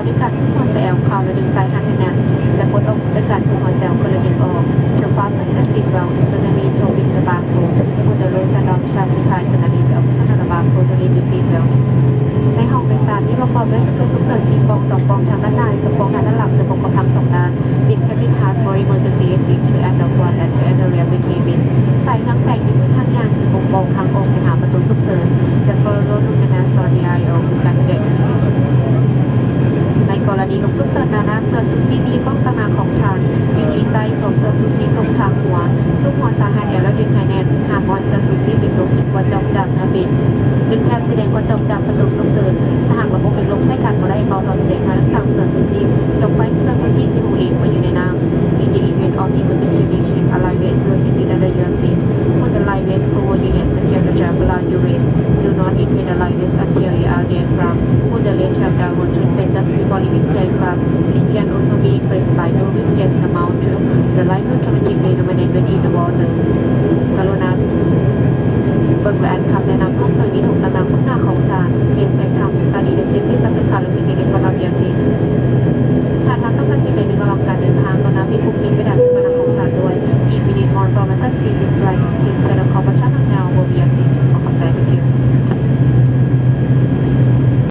ด้วยการซุ่มหัวแซวข่าวและดึงสายหันแน่นและปลดออกด้วยการพุ่งหัวแซวคนละยิงออกเดี๋ยวฟ้าสังเกตสีเราสึนามิโทวินตะบางโถมุดเดลโลซาดอมชาพิพายนาดีเอาพุทธนาบางโถทะเลดูซีเราในห้องโดยสารที่ประกอบด้วยประตูฉุกเฉิน4 ปอง2 ปองทางด้านหน้า2 ปองทางด้านหลังจะประกอบทั้ง2 ด้าน This cabin has for emergency exit to and one and to and the rear with cabin สายทางแสงที่มือทางยางจะบ่งบอกทางออกไปหาประตูฉุกเฉิน The follow luminous for the eye of the exit ในกรณีลงฉุกเฉินด้านหน้าเสื้อซูซี่มีป้องกันมาของทางวิธีใส่สวมเสื้อซูซี่ตรงทางหัวซุ่มหัวสาหัสแล้วดึงภายในหามอนเสื้อซูซี่เป็นลมจุดว่าจอมจากนาบินดึงแคบแสดงว่าจอมจากประตูฉุกเฉินถ้าหากระบบเป็นลมใส่กันก็ได้เบาเราแสดงมาทางเสื้อซูซี่ลงไปเสื้อซูซี่ที่หูเองมาอยู่ในน้ำ In the event of emergency condition a live vest located under your seat put the live vest over your head secure the strap around your waist do not inflate the live vest until you are near ground put the leg strap downward to inflate just before leaving the aircraft it can also be pressed by no will get the mount to the light will automatically illuminate when in the water กรุณาเบิกและอ่านคำแนะนำเพิ่มเติมนี้ถูกสำนักพัฒนาของทาง Base Bank Town Study the Safety Subject Car Located in